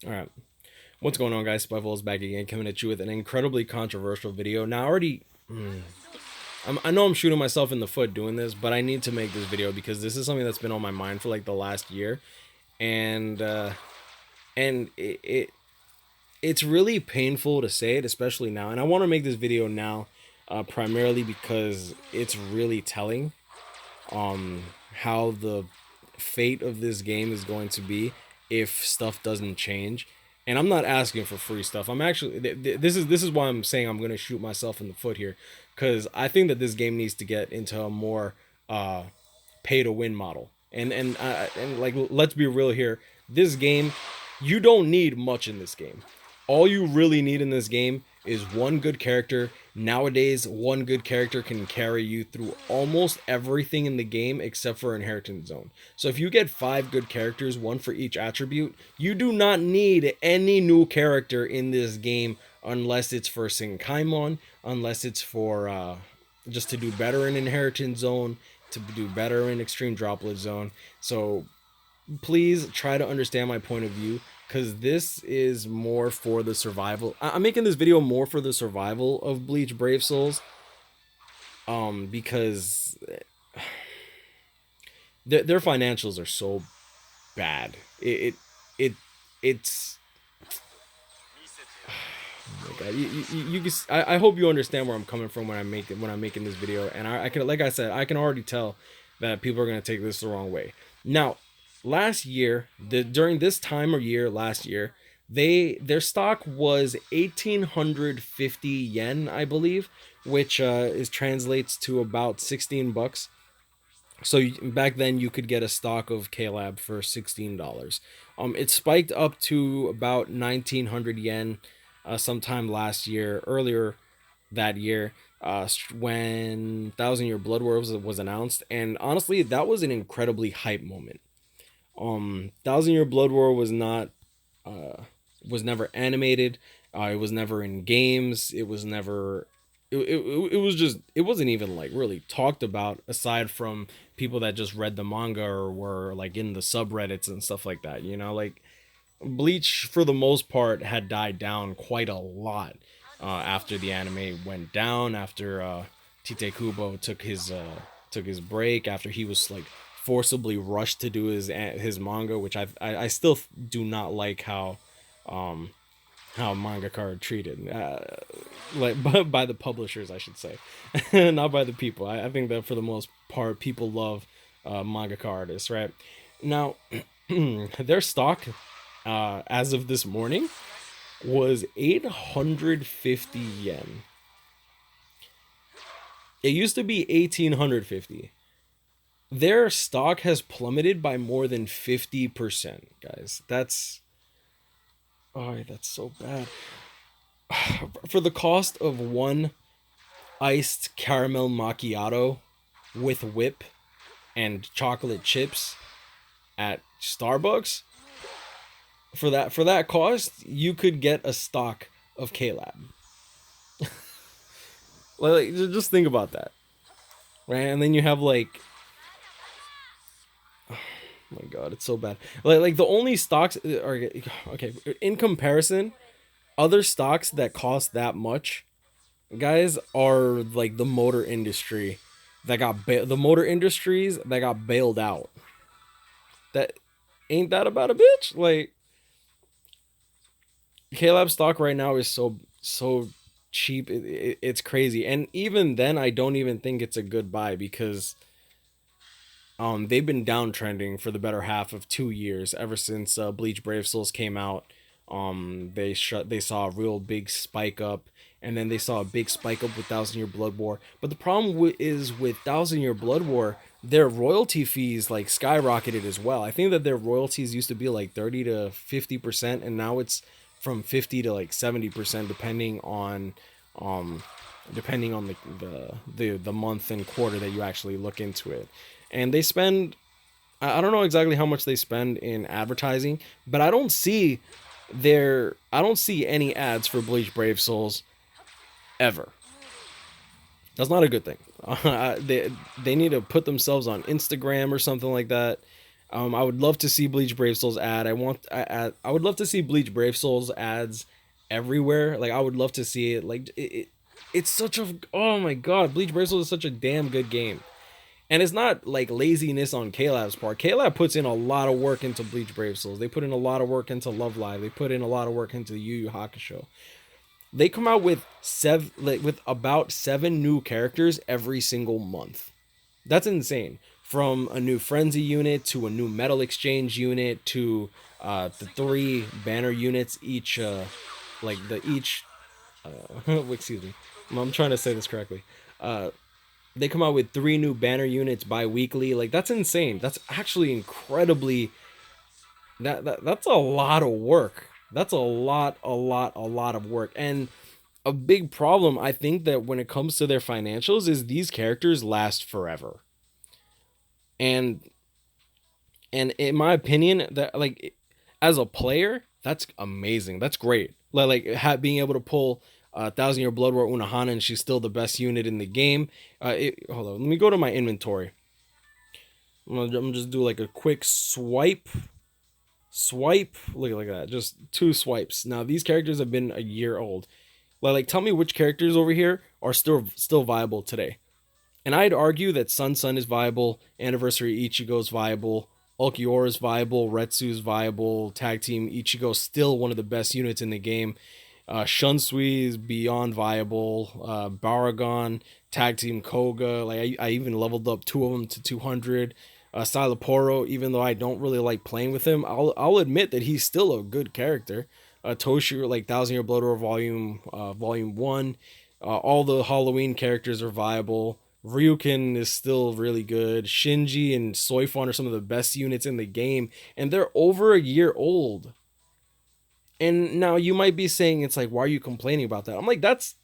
All right. What's going on, guys? Spiteful is back again, coming at you with an incredibly controversial video. Now, I already. I know I'm shooting myself in the foot doing this, but I need to make this video because this is something that's been on my mind for like the last year. And, it's really painful to say it, especially now. And I want to make this video now, primarily because it's really telling how the fate of this game is going to be if stuff doesn't change. And I'm not asking for free stuff. I'm actually this is why I'm saying I'm going to shoot myself in the foot here, cuz I think that this game needs to get into a more pay to win model. And like, let's be real here. This game, you don't need much in this game. All you really need in this game is one good character. Nowadays, one good character can carry you through almost everything in the game except for Inheritance Zone. So if you get 5 good characters, one for each attribute, you do not need any new character in this game unless it's for Sinkaimon, unless it's for just to do better in Inheritance Zone, to do better in Extreme Droplet Zone. So please try to understand my point of view, because this is more for the survival. I'm making this video more for the survival of Bleach Brave Souls, because their financials are so bad. It's oh my god. I hope you understand where I'm coming from when I'm making this video. And I can, like I said, I can already tell that people are gonna take this the wrong way. Now, last year, during this time of year last year, their stock was 1,850 yen, I believe, which is translates to about 16 bucks. So back then you could get a stock of Klab for $16. It spiked up to about 1,900 yen sometime last year, earlier that year, when Thousand Year Blood War was announced, and honestly, that was an incredibly hype moment. Thousand Year Blood War uh was never animated. It was never in games. It was never. It was just, it wasn't even like really talked about, aside from people that just read the manga or were like in the subreddits and stuff like that. You know, like Bleach for the most part had died down quite a lot after the anime went down. After Tite Kubo took his break, after he was like forcibly rushed to do his manga, which I still do not like um how mangaka are treated, like by the publishers, I should say, not by the people. I think that for the most part, people love mangaka artists, right? Now, their stock, as of this morning, was 850 yen. It used to be 1,850. Their stock has plummeted by more than 50%, guys. That's so bad. For the cost of one iced caramel macchiato with whip and chocolate chips at Starbucks, for that cost, you could get a stock of Klab. Like, just think about that, right? And then you have like, oh my god, it's so bad. Like the only stocks are okay in comparison. Other stocks that cost that much, guys, are like the motor industry the motor industries that got bailed out. That ain't that about a bitch? Like, Klab stock right now is so cheap. It's crazy. And even then, I don't even think it's a good buy, because they've been downtrending for the better half of 2 years, ever since Bleach Brave Souls came out. They saw a real big spike up, and then they saw a big spike up with Thousand Year Blood War. But the problem is with Thousand Year Blood War, their royalty fees like skyrocketed as well. I think that their royalties used to be like 30 to 50%, and now it's from 50 to like 70%, um depending on the month and quarter that you actually look into it. And they spend, I don't know exactly how much they spend in advertising, but I don't see any ads for Bleach Brave Souls ever. That's not a good thing. They need to put themselves on Instagram or something like that. I would love to see Bleach Brave Souls ad. I would love to see Bleach Brave Souls ads everywhere. Like I would love to see it. Like it's such a, oh my god, Bleach Brave Souls is such a damn good game. And it's not like laziness on Klab's part. Klab puts in a lot of work into Bleach Brave Souls. They put in a lot of work into Love Live. They put in a lot of work into Yu Yu Hakusho. They come out with with about 7 new characters every single month. That's insane. From a new frenzy unit to a new metal exchange unit to the 3 banner units each. Like the each. Excuse me. I'm trying to say this correctly. They come out with 3 new banner units bi-weekly. Like that's insane. That's actually incredibly. That's a lot of work. That's a lot of work. And a big problem I think that when it comes to their financials is these characters last forever. And in my opinion, that like as a player, that's amazing. That's great. Being able to pull 1,000 Year Blood War Unohana and she's still the best unit in the game. Hold on, let me go to my inventory. I'm gonna just do like a quick swipe. Look at that, just 2 swipes. Now these characters have been a year old. Tell me which characters over here are still viable today. And I'd argue that Sun is viable, Anniversary Ichigo is viable, Ulquiorra is viable, Retsu is viable, Tag Team Ichigo still one of the best units in the game. Shunsui is beyond viable. Baragon, Tag Team Koga. I even leveled up 2 of them to 200. Silaporo, even though I don't really like playing with him, I'll admit that he's still a good character. Toshu, like 1,000 Year Blood War Volume 1. All the Halloween characters are viable. Ryukin is still really good. Shinji and Soifon are some of the best units in the game, and they're over a year old. And now you might be saying, it's like, why are you complaining about that? I'm like, that's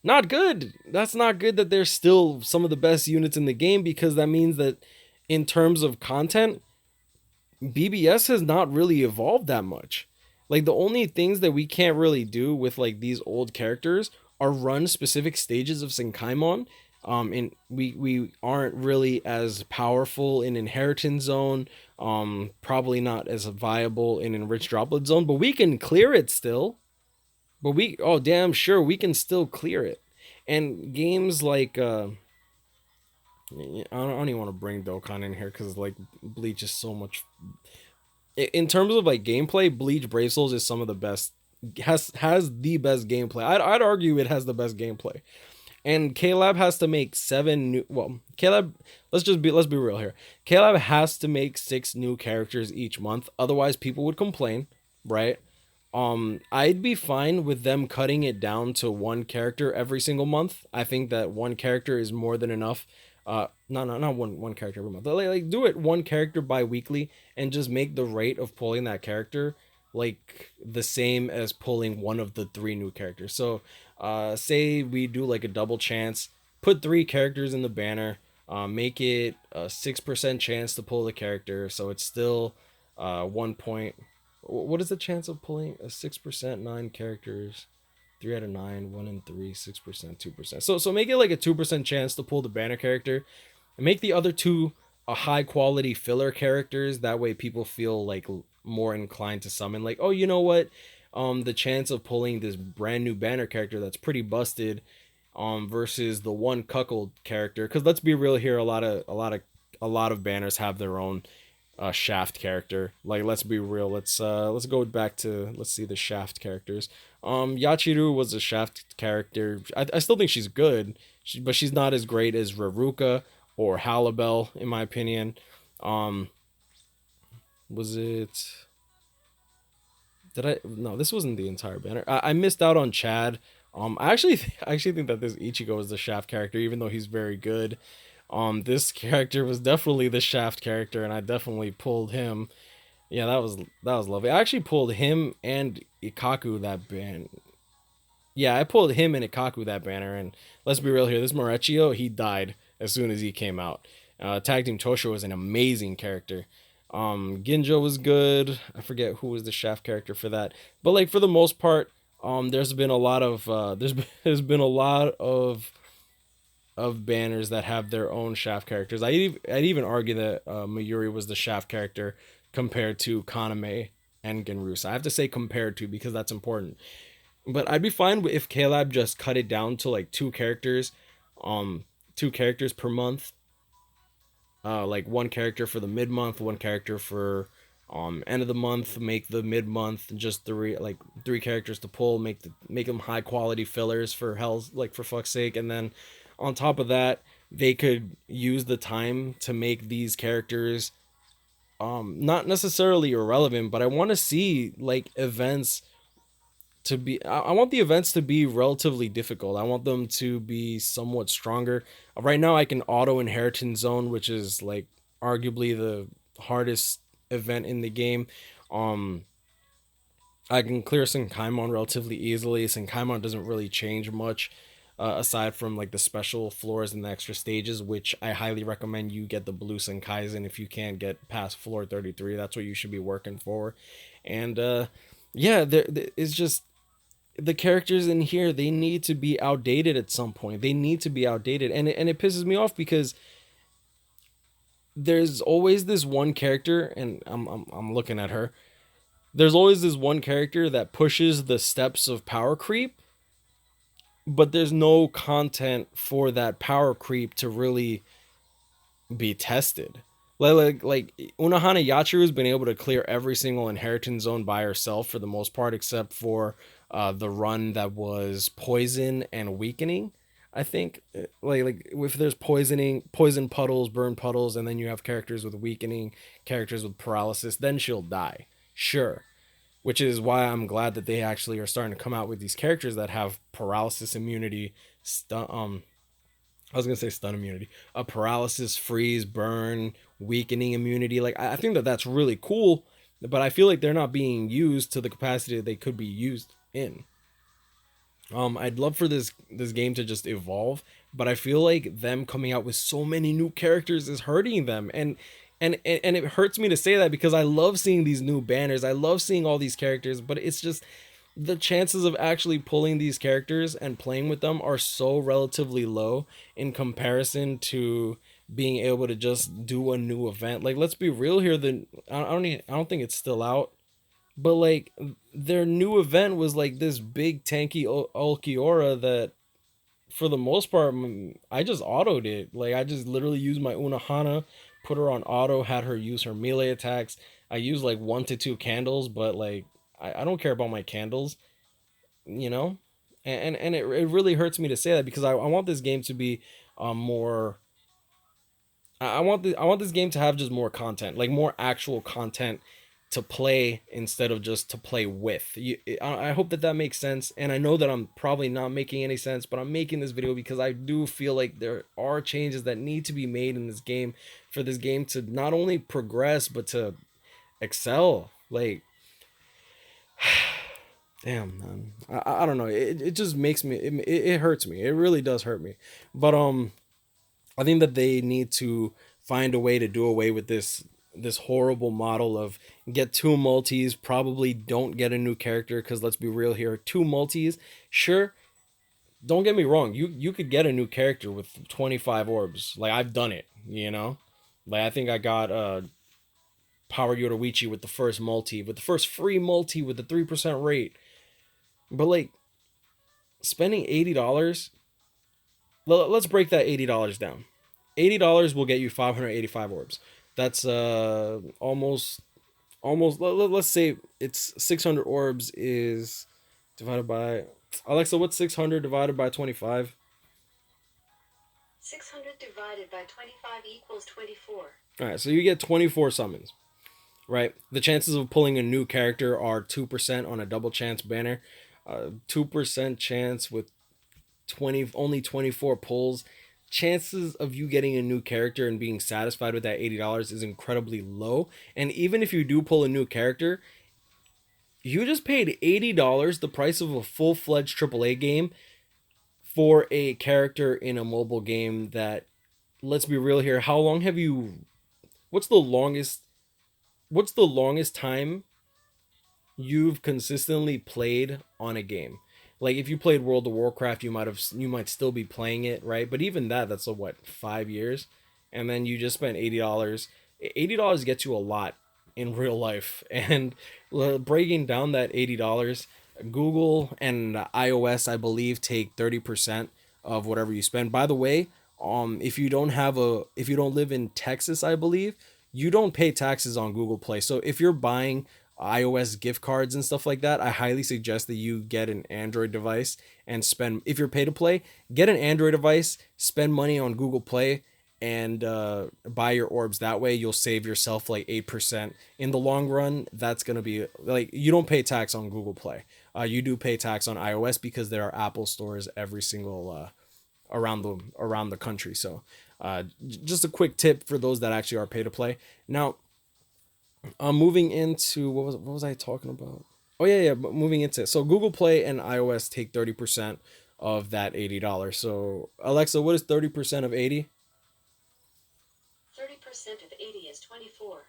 not good. That's not good that they're still some of the best units in the game, because that means that in terms of content, BBS has not really evolved that much. Like the only things that we can't really do with like these old characters are run specific stages of Senkaimon. And we aren't really as powerful in Inheritance Zone. Probably not as viable in Enriched Droplet Zone, but we can clear it still. But oh damn sure we can still clear it. And games like I don't even want to bring Dokkan in here because like Bleach is so much. In terms of like gameplay, Bleach Brave Souls is some of the best. Has the best gameplay. I'd argue it has the best gameplay. And Klab has to make 7 new. Well, Klab. Let's be real here. Klab has to make 6 new characters each month. Otherwise, people would complain, right? I'd be fine with them cutting it down to 1 character every single month. I think that 1 character is more than enough. Not one character every month. Like do it 1 character bi-weekly and just make the rate of pulling that character like the same as pulling one of the 3 new characters. So, say we do like a double chance, put 3 characters in the banner, make it a 6% chance to pull the character. So it's still 1 point. What is the chance of pulling a 6%? 9 characters, 3 out of 9, 1 in 3, 6%, 2%. So make it like a 2% chance to pull the banner character, and make the other 2 a high quality filler characters. That way people feel like more inclined to summon. Like, oh, you know what? The chance of pulling this brand new banner character that's pretty busted, versus the 1 cuckold character. Because let's be real here, a lot of banners have their own shaft character. Like, let's be real. Let's go back to, let's see the shaft characters. Yachiru was a shaft character. I still think she's good, but she's not as great as Raruka or Halibel in my opinion. Was it? Did I? No, this wasn't the entire banner. I missed out on Chad. I actually think that this Ichigo is the shaft character, even though he's very good. This character was definitely the shaft character, and I definitely pulled him. Yeah, that was lovely. I actually pulled him and Ikaku that banner. Yeah, I pulled him and Ikaku that banner, and let's be real here. This Morechio, he died as soon as he came out. Tag Team Tosho was an amazing character. Ginjo was good. I forget who was the shaft character for that, but like for the most part, there's been a lot of of banners that have their own shaft characters. I'd even argue that Mayuri was the shaft character compared to Kaname and Genrusa. I have to say compared to because that's important. But I'd be fine if Klab just cut it down to like um, 2 characters per month. Like one character for the mid month, one character for end of the month. Make the mid month just three characters to pull. Make them high quality fillers for hell's like for fuck's sake. And then on top of that, they could use the time to make these characters not necessarily irrelevant, but I want to see like events to be I want the events to be relatively difficult. I want them to be somewhat stronger. Right now I can auto inheritance zone, which is like arguably the hardest event in the game. Um I can clear Senkaimon relatively easily. Senkaimon doesn't really change much aside from like the special floors and the extra stages, which I highly recommend you get the blue Senkaizen if you can't get past floor 33. That's what you should be working for. And yeah, there is just the characters in here, they need to be outdated at some point. They need to be outdated, and it pisses me off because there's always this one character, and I'm looking at her. There's always this one character that pushes the steps of power creep, but there's no content for that power creep to really be tested. Like Unohana Yachiru has been able to clear every single inheritance zone by herself for the most part, except for the run that was poison and weakening. I think like if there's poison puddles, burn puddles, and then you have characters with weakening, characters with paralysis, then she'll die. Sure, which is why I'm glad that they actually are starting to come out with these characters that have paralysis immunity, I was gonna say stun immunity, a paralysis, freeze, burn, weakening immunity. Like I think that that's really cool, but I feel like they're not being used to the capacity that they could be used in. I'd love for this game to just evolve, but I feel like them coming out with so many new characters is hurting them, and it hurts me to say that because I love seeing these new banners. I love seeing all these characters, but it's just the chances of actually pulling these characters and playing with them are so relatively low in comparison to being able to just do a new event. Like let's be real here, I don't think it's still out, but like their new event was like this big tanky Ulquiorra that for the most part I just autoed it. Like I just literally used my Unohana, put her on auto, had her use her melee attacks. I used like 1 to 2 candles, but like I don't care about my candles, you know? And it really hurts me to say that because I want this game to be more I want this game to have just more content, like more actual content to play instead of just to play with. I hope that that makes sense, and I know that I'm probably not making any sense, but I'm making this video because I do feel like there are changes that need to be made in this game for this game to not only progress but to excel. Like, damn man, I don't know. It just makes me it hurts me. It really does hurt me. But I think that they need to find a way to do away with this horrible model of get 2 multis, probably don't get a new character because let's be real here, 2 multis, sure, don't get me wrong, you could get a new character with 25 orbs. Like I've done it, you know. Like I think I got Power Yoruichi with the first multi, with the first free multi with the 3% rate. But like spending $80, let's break that $80 down. $80 will get you 585 orbs. That's almost let's say it's 600 orbs is divided by Alexa, what's 600 divided by 25? 600 divided by 25 equals 24. All right, so you get 24 summons, right? The chances of pulling a new character are 2% on a double chance banner. 2% chance with 24 pulls. Chances of you getting a new character and being satisfied with that $80 is incredibly low. And even if you do pull a new character, you just paid $80, the price of a full-fledged AAA game, for a character in a mobile game that, let's be real here, how long have you what's the longest what's the longest time you've consistently played on a game? Like if you played World of Warcraft, you might still be playing it, right? But even that's a what, 5 years, and then you just spent $80. $80 gets you a lot in real life, and breaking down that $80, Google and iOS, I believe, take 30% of whatever you spend. By the way, if you don't live in Texas, I believe you don't pay taxes on Google Play. So if you're buying iOS gift cards and stuff like that, I highly suggest that you get an Android device and spend. If you're pay to play, get an Android device, spend money on Google Play, and buy your orbs that way. You'll save yourself like 8% in the long run. That's gonna be like, you don't pay tax on Google Play. You do pay tax on iOS because there are Apple stores every single around the country. So just a quick tip for those that actually are pay to play. Now, moving into what was I talking about? Oh yeah, but moving into, so Google Play and iOS take 30% of that $80. So Alexa, what is 30% of 80? 30% of 80 is 24.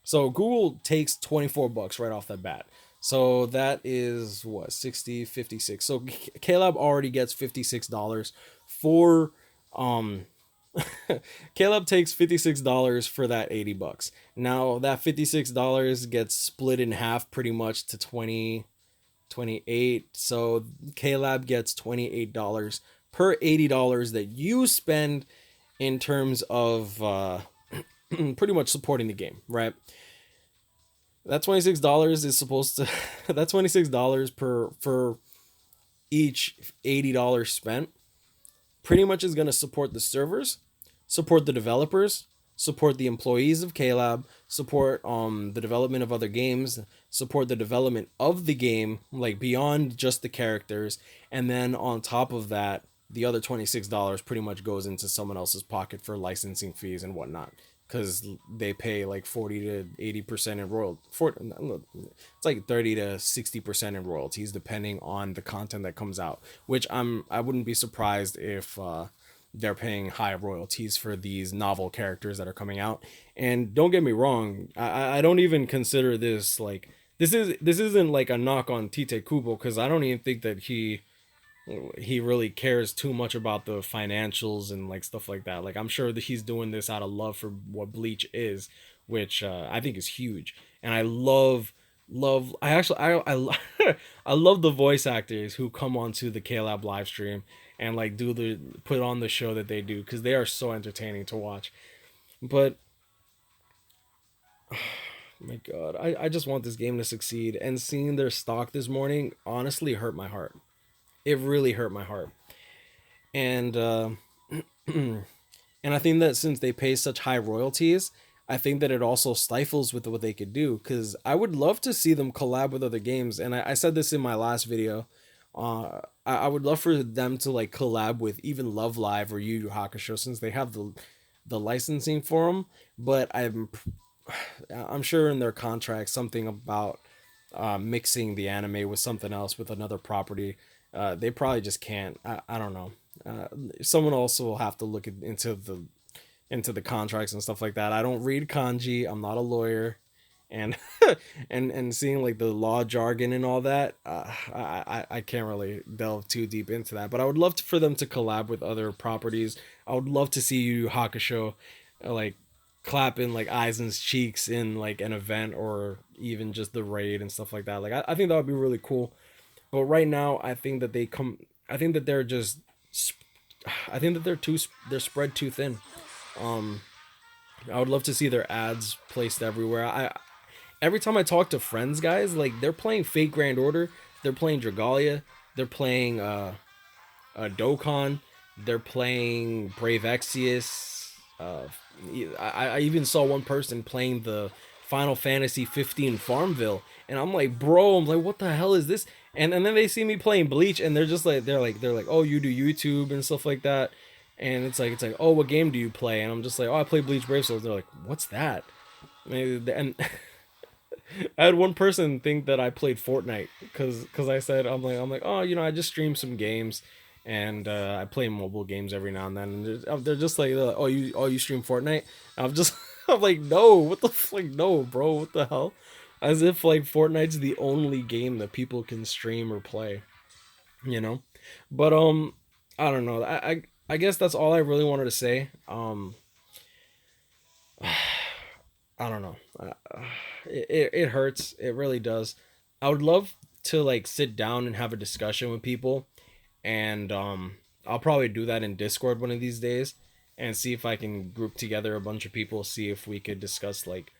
So Google takes $24 right off the bat. So that is what, 60, 56. So Klab already gets $56 for um Caleb takes $56 for that $80. Now that $56 gets split in half pretty much to 20, 28. So Caleb gets $28 per $80 that you spend in terms of pretty much supporting the game, right? That $26 is supposed to that $26 per for each $80 spent pretty much is going to support the servers, support the developers, support the employees of Klab, support the development of other games, support the development of the game, like beyond just the characters, and then on top of that, the other $26 pretty much goes into someone else's pocket for licensing fees and whatnot, because they pay like 40 to 80% in royalties. It's like 30 to 60% in royalties depending on the content that comes out, which I wouldn't be surprised if they're paying high royalties for these novel characters that are coming out. And don't get me wrong, I don't even consider this like, this isn't like a knock on Tite Kubo, because I don't even think that he really cares too much about the financials and like stuff like that. Like, I'm sure that he's doing this out of love for what Bleach is, which I think is huge. And I love I actually I love the voice actors who come onto the KLab live stream and like put on the show that they do, because they are so entertaining to watch. But my god, I just want this game to succeed, and seeing their stock this morning honestly hurt my heart. It really hurt my heart. And and I think that since they pay such high royalties, I think that it also stifles with what they could do. Because I would love to see them collab with other games, and I said this in my last video. I would love for them to like collab with even Love Live or Yu Yu Hakusho, since they have the licensing for them. But I'm sure in their contract something about mixing the anime with something else, with another property. They probably just can't. I don't know. Someone also will have to look into the contracts and stuff like that. I don't read kanji. I'm not a lawyer, and and seeing like the law jargon and all that, I can't really delve too deep into that. But I would love for them to collab with other properties. I would love to see Yu Yu Hakusho like clapping like Aizen's cheeks in like an event, or even just the raid and stuff like that. Like I think that would be really cool. But right now, I think that I think that they're just. I think that they're spread too thin. Um, I would love to see their ads placed everywhere. Every time I talk to friends, guys, like they're playing Fate Grand Order, they're playing Dragalia, they're playing Dokkan, they're playing Brave Exvius. I even saw one person playing the Final Fantasy 15 Farmville, and I'm like, bro, I'm like, what the hell is this? And then they see me playing Bleach, and they're just like, they're like, oh, you do YouTube and stuff like that, and it's like, oh, what game do you play? And I'm just like, oh, I play Bleach Brave Souls. They're like, what's that? And I had one person think that I played Fortnite because I said, I'm like, oh, I just stream some games, and I play mobile games every now and then. And they're just like, oh, you stream Fortnite? And I'm just I'm like, no, what the fuck, no, bro, what the hell? As if like Fortnite's the only game that people can stream or play. you know. But I don't know. I guess that's all I really wanted to say. I don't know. It hurts. It really does. I would love to like sit down and have a discussion with people, and I'll probably do that in Discord one of these days, and see if I can group together a bunch of people, see if we could discuss like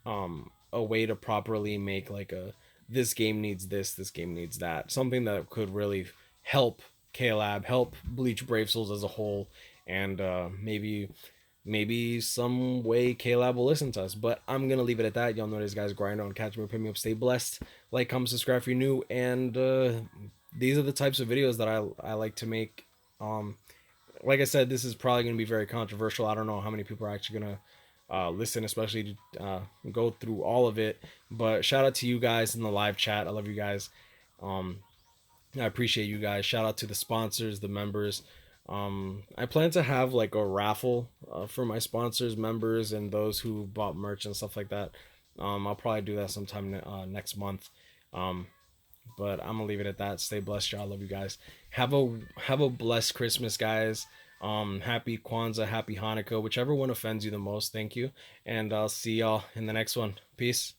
a way to properly make like a this game needs this game needs that, something that could really help Klab, help Bleach Brave Souls as a whole, and maybe some way Klab will listen to us. But I'm gonna leave it at that. Y'all know this guy's grind on, catch me, pick me up, stay blessed, like, comment, subscribe if you're new, and these are the types of videos that I like to make. um like I said, this is probably going to be very controversial. I don't know how many people are actually going to listen, especially to go through all of it. But shout out to you guys in the live chat. I love you guys. Um, I appreciate you guys. Shout out to the sponsors, the members. I plan to have like a raffle for my sponsors, members, and those who bought merch and stuff like that. I'll probably do that sometime next month. Um, but I'm gonna leave it at that. Stay blessed, y'all. Love you guys. Have a blessed Christmas, guys. Happy Kwanzaa, happy Hanukkah, whichever one offends you the most. Thank you, and I'll see y'all in the next one. Peace.